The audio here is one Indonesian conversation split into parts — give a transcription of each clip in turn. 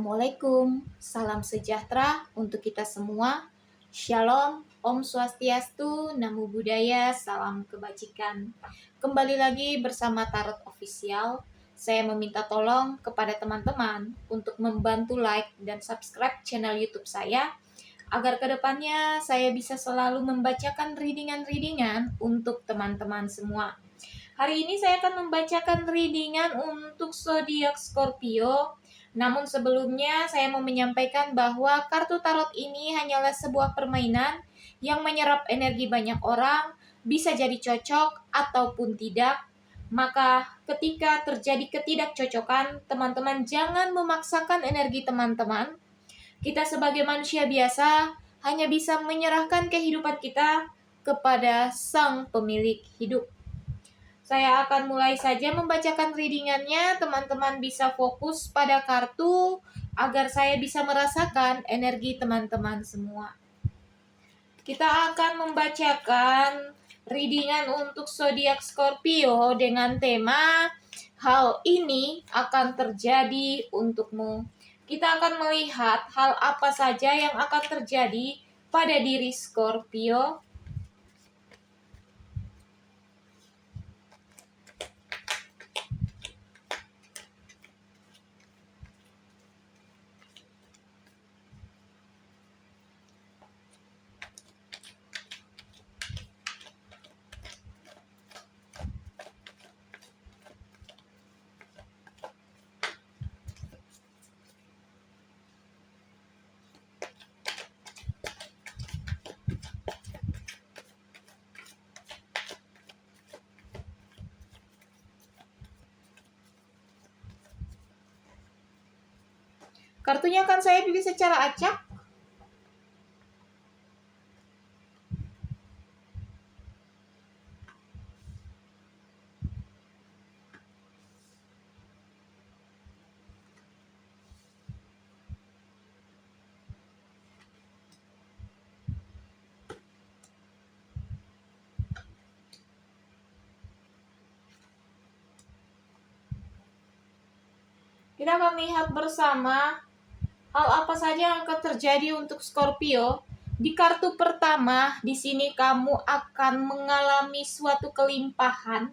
Assalamualaikum, salam sejahtera untuk kita semua. Shalom, Om Swastiastu, Namo Buddhaya, salam kebajikan. Kembali lagi bersama Tarot Official. Saya meminta tolong kepada teman-teman untuk membantu like dan subscribe channel YouTube saya agar kedepannya saya bisa selalu membacakan readingan-readingan untuk teman-teman semua. Hari ini saya akan membacakan readingan untuk zodiak Scorpio. Namun sebelumnya saya mau menyampaikan bahwa kartu tarot ini hanyalah sebuah permainan yang menyerap energi banyak orang, bisa jadi cocok ataupun tidak. Maka ketika terjadi ketidakcocokan, teman-teman jangan memaksakan energi teman-teman. Kita sebagai manusia biasa hanya bisa menyerahkan kehidupan kita kepada Sang Pemilik Hidup. Saya akan mulai saja membacakan readingannya. Teman-teman bisa fokus pada kartu agar saya bisa merasakan energi teman-teman semua. Kita akan membacakan readingan untuk zodiak Scorpio dengan tema hal ini akan terjadi untukmu. Kita akan melihat hal apa saja yang akan terjadi pada diri Scorpio. Kartunya akan saya pilih secara acak. Kita akan lihat bersama hal apa saja yang akan terjadi untuk Scorpio. Di kartu pertama, di sini kamu akan mengalami suatu kelimpahan,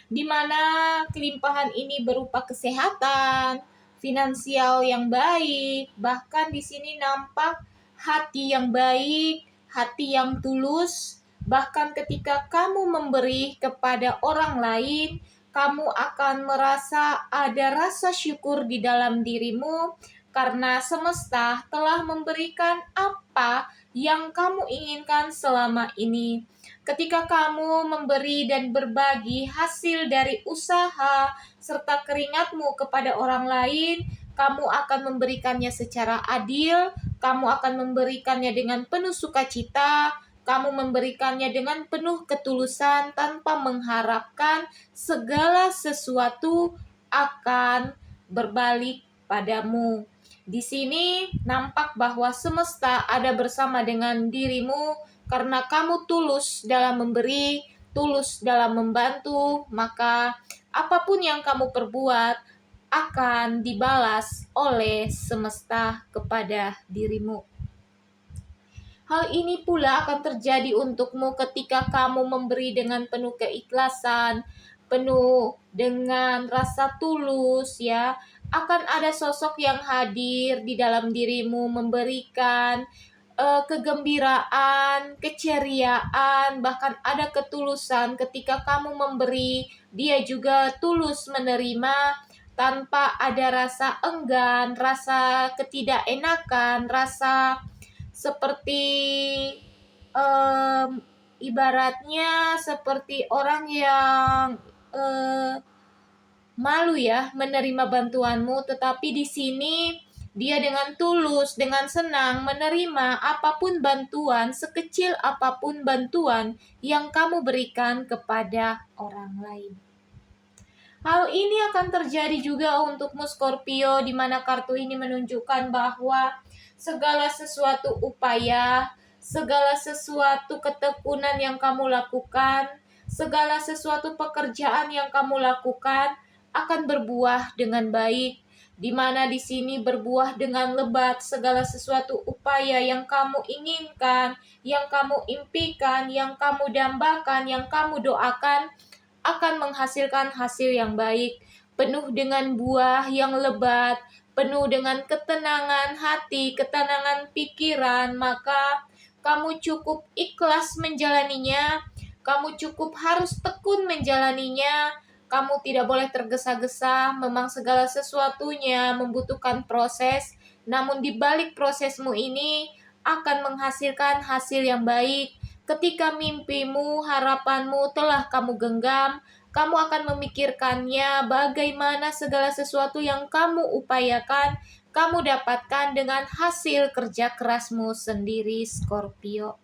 di mana kelimpahan ini berupa kesehatan, finansial yang baik, bahkan di sini nampak hati yang baik, hati yang tulus. Bahkan ketika kamu memberi kepada orang lain, kamu akan merasa ada rasa syukur di dalam dirimu karena semesta telah memberikan apa yang kamu inginkan selama ini. Ketika kamu memberi dan berbagi hasil dari usaha serta keringatmu kepada orang lain, kamu akan memberikannya secara adil, kamu akan memberikannya dengan penuh sukacita, kamu memberikannya dengan penuh ketulusan tanpa mengharapkan segala sesuatu akan berbalik padamu. Di sini nampak bahwa semesta ada bersama dengan dirimu karena kamu tulus dalam memberi, tulus dalam membantu, maka apapun yang kamu perbuat akan dibalas oleh semesta kepada dirimu. Hal ini pula akan terjadi untukmu ketika kamu memberi dengan penuh keikhlasan, penuh dengan rasa tulus ya. Akan ada sosok yang hadir di dalam dirimu memberikan kegembiraan, keceriaan, bahkan ada ketulusan ketika kamu memberi. Dia juga tulus menerima tanpa ada rasa enggan, rasa ketidakenakan, rasa seperti ibaratnya seperti orang yang malu ya menerima bantuanmu, tetapi di sini dia dengan tulus, dengan senang menerima apapun bantuan, sekecil apapun bantuan yang kamu berikan kepada orang lain. Hal ini akan terjadi juga untukmu Scorpio, di mana kartu ini menunjukkan bahwa segala sesuatu upaya, segala sesuatu ketekunan yang kamu lakukan, segala sesuatu pekerjaan yang kamu lakukan akan berbuah dengan baik. di mana di sini berbuah dengan lebat segala sesuatu upaya yang kamu inginkan, yang kamu impikan, yang kamu dambakan, yang kamu doakan akan menghasilkan hasil yang baik, penuh dengan buah yang lebat, penuh dengan ketenangan hati, ketenangan pikiran. Maka kamu cukup ikhlas menjalaninya, kamu cukup harus tekun menjalaninya. Kamu tidak boleh tergesa-gesa, memang segala sesuatunya membutuhkan proses, namun di balik prosesmu ini akan menghasilkan hasil yang baik. Ketika mimpimu, harapanmu telah kamu genggam, kamu akan memikirkannya bagaimana segala sesuatu yang kamu upayakan, kamu dapatkan dengan hasil kerja kerasmu sendiri, Scorpio.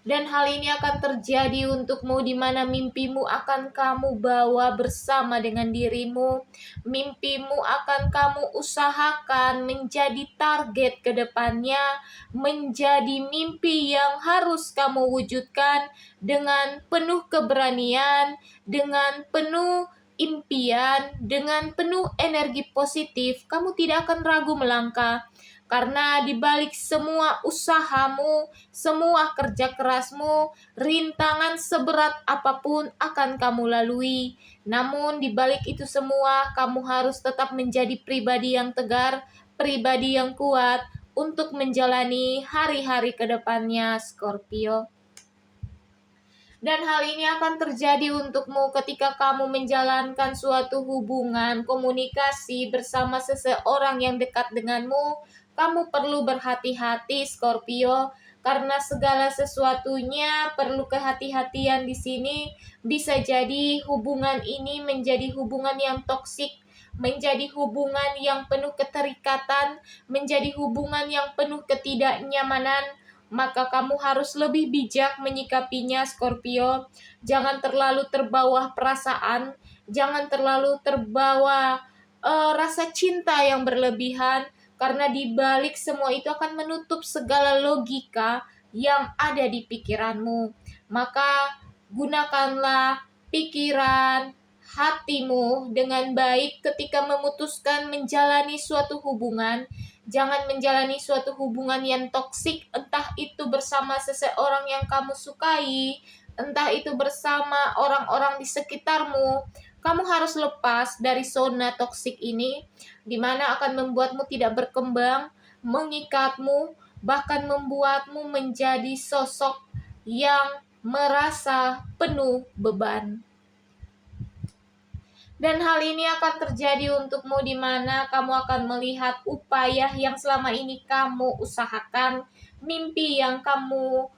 Dan hal ini akan terjadi untukmu di mana mimpimu akan kamu bawa bersama dengan dirimu. Mimpimu akan kamu usahakan menjadi target ke depannya, menjadi mimpi yang harus kamu wujudkan dengan penuh keberanian, dengan penuh impian, dengan penuh energi positif. Kamu tidak akan ragu melangkah. Karena di balik semua usahamu, semua kerja kerasmu, rintangan seberat apapun akan kamu lalui. Namun di balik itu semua, kamu harus tetap menjadi pribadi yang tegar, pribadi yang kuat untuk menjalani hari-hari ke depannya, Scorpio. Dan hal ini akan terjadi untukmu ketika kamu menjalankan suatu hubungan komunikasi bersama seseorang yang dekat denganmu. Kamu perlu berhati-hati, Scorpio, karena segala sesuatunya perlu kehati-hatian di sini. Bisa jadi hubungan ini menjadi hubungan yang toksik, menjadi hubungan yang penuh keterikatan, menjadi hubungan yang penuh ketidaknyamanan. Maka kamu harus lebih bijak menyikapinya, Scorpio. Jangan terlalu terbawa perasaan, jangan terlalu terbawa rasa cinta yang berlebihan, karena di balik semua itu akan menutup segala logika yang ada di pikiranmu. Maka gunakanlah pikiran hatimu dengan baik ketika memutuskan menjalani suatu hubungan. Jangan menjalani suatu hubungan yang toksik, entah itu bersama seseorang yang kamu sukai, entah itu bersama orang-orang di sekitarmu. Kamu harus lepas dari zona toksik ini, di mana akan membuatmu tidak berkembang, mengikatmu, bahkan membuatmu menjadi sosok yang merasa penuh beban. Dan hal ini akan terjadi untukmu di mana kamu akan melihat upaya yang selama ini kamu usahakan, mimpi yang kamu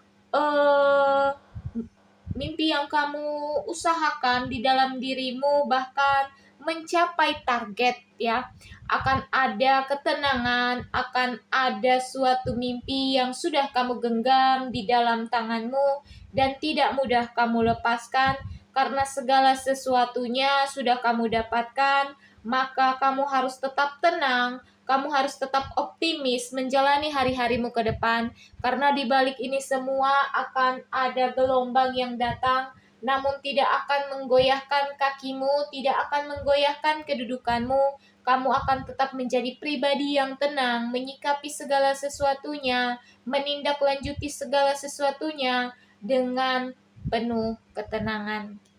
usahakan di dalam dirimu, bahkan mencapai target ya. Akan ada ketenangan, akan ada suatu mimpi yang sudah kamu genggam di dalam tanganmu dan tidak mudah kamu lepaskan. Karena segala sesuatunya sudah kamu dapatkan, maka kamu harus tetap tenang, kamu harus tetap optimis menjalani hari-harimu ke depan. Karena di balik ini semua akan ada gelombang yang datang, namun tidak akan menggoyahkan kakimu, tidak akan menggoyahkan kedudukanmu. Kamu akan tetap menjadi pribadi yang tenang, menyikapi segala sesuatunya, menindaklanjuti segala sesuatunya dengan penuh ketenangan.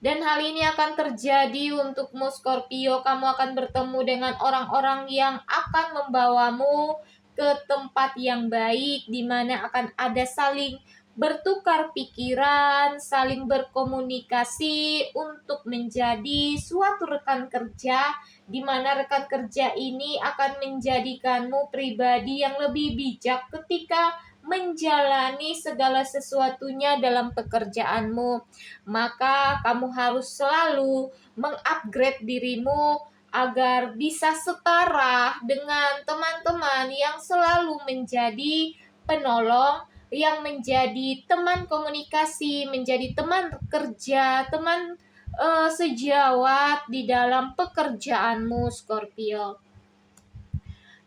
Dan hal ini akan terjadi untukmu, Scorpio. Kamu akan bertemu dengan orang-orang yang akan membawamu ke tempat yang baik, di mana akan ada saling bertukar pikiran, saling berkomunikasi untuk menjadi suatu rekan kerja, di mana rekan kerja ini akan menjadikanmu pribadi yang lebih bijak ketika menjalani segala sesuatunya dalam pekerjaanmu. Maka kamu harus selalu mengupgrade dirimu agar bisa setara dengan teman-teman yang selalu menjadi penolong, yang menjadi teman komunikasi, menjadi teman kerja, teman sejawat di dalam pekerjaanmu, Scorpio.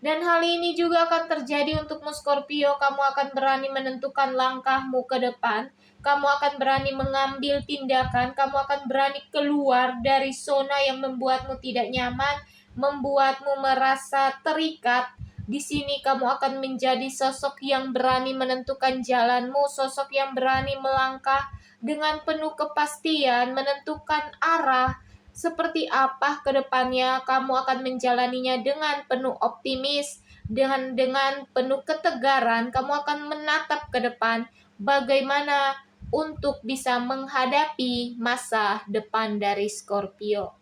Dan hal ini juga akan terjadi untukmu Scorpio. Kamu akan berani menentukan langkahmu ke depan. Kamu akan berani mengambil tindakan. Kamu akan berani keluar dari zona yang membuatmu tidak nyaman, membuatmu merasa terikat. Di sini kamu akan menjadi sosok yang berani menentukan jalanmu, sosok yang berani melangkah dengan penuh kepastian, menentukan arah, seperti apa ke depannya. Kamu akan menjalaninya dengan penuh optimis, dengan penuh ketegaran. Kamu akan menatap ke depan bagaimana untuk bisa menghadapi masa depan dari Scorpio.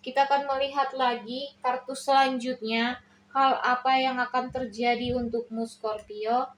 Kita akan melihat lagi kartu selanjutnya, hal apa yang akan terjadi untukmu Scorpio.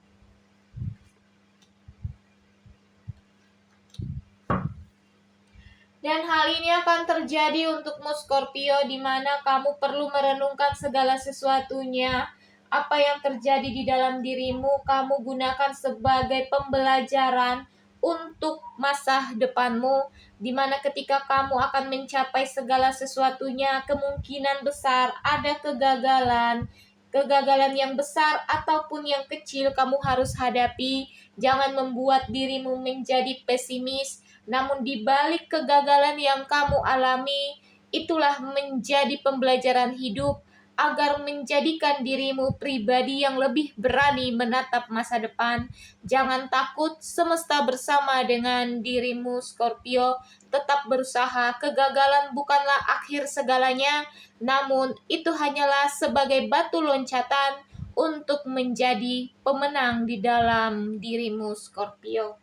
Dan hal ini akan terjadi untukmu Scorpio, di mana kamu perlu merenungkan segala sesuatunya. Apa yang terjadi di dalam dirimu, kamu gunakan sebagai pembelajaran untuk masa depanmu, di mana ketika kamu akan mencapai segala sesuatunya, kemungkinan besar ada kegagalan. Kegagalan yang besar ataupun yang kecil kamu harus hadapi. Jangan membuat dirimu menjadi pesimis. Namun di balik kegagalan yang kamu alami, itulah menjadi pembelajaran hidup agar menjadikan dirimu pribadi yang lebih berani menatap masa depan. Jangan takut, semesta bersama dengan dirimu Scorpio. Tetap berusaha. Kegagalan bukanlah akhir segalanya, namun itu hanyalah sebagai batu loncatan untuk menjadi pemenang di dalam dirimu Scorpio.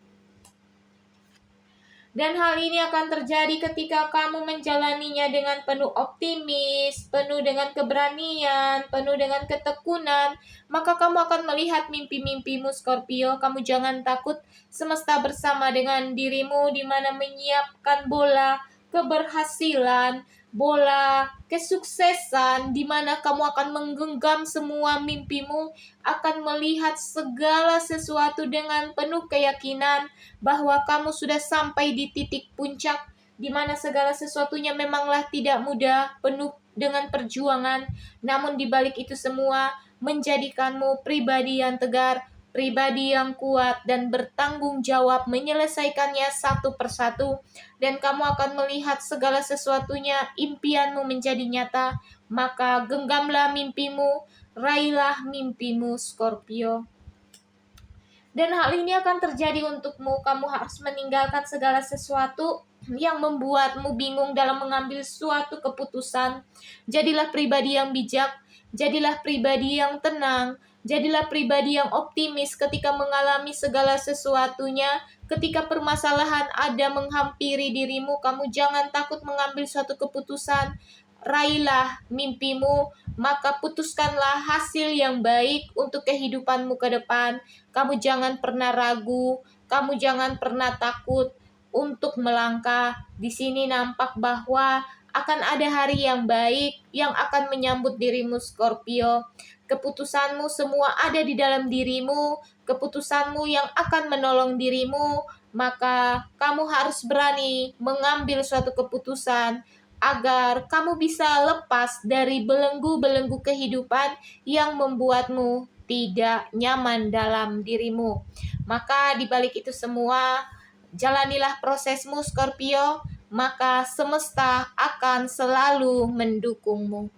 Dan hal ini akan terjadi ketika kamu menjalaninya dengan penuh optimis, penuh dengan keberanian, penuh dengan ketekunan. Maka kamu akan melihat mimpi-mimpimu Scorpio. Kamu jangan takut, semesta bersama dengan dirimu, di mana menyiapkan bola keberhasilan, bola kesuksesan, di mana kamu akan menggenggam semua mimpimu, akan melihat segala sesuatu dengan penuh keyakinan bahwa kamu sudah sampai di titik puncak, di mana segala sesuatunya memanglah tidak mudah, penuh dengan perjuangan, namun di balik itu semua menjadikanmu pribadi yang tegar, pribadi yang kuat dan bertanggung jawab menyelesaikannya satu persatu, dan kamu akan melihat segala sesuatunya, impianmu menjadi nyata. Maka genggamlah mimpimu, raihlah mimpimu Scorpio. Dan hal ini akan terjadi untukmu. Kamu harus meninggalkan segala sesuatu yang membuatmu bingung dalam mengambil suatu keputusan. Jadilah pribadi yang bijak, jadilah pribadi yang tenang, jadilah pribadi yang optimis ketika mengalami segala sesuatunya. Ketika permasalahan ada menghampiri dirimu, kamu jangan takut mengambil suatu keputusan. Raihlah mimpimu, maka putuskanlah hasil yang baik untuk kehidupanmu ke depan. Kamu jangan pernah ragu, kamu jangan pernah takut untuk melangkah. Di sini nampak bahwa akan ada hari yang baik yang akan menyambut dirimu Scorpio. Keputusanmu semua ada di dalam dirimu, keputusanmu yang akan menolong dirimu, maka kamu harus berani mengambil suatu keputusan agar kamu bisa lepas dari belenggu-belenggu kehidupan yang membuatmu tidak nyaman dalam dirimu. Maka di balik itu semua, jalanilah prosesmu Scorpio, maka semesta akan selalu mendukungmu.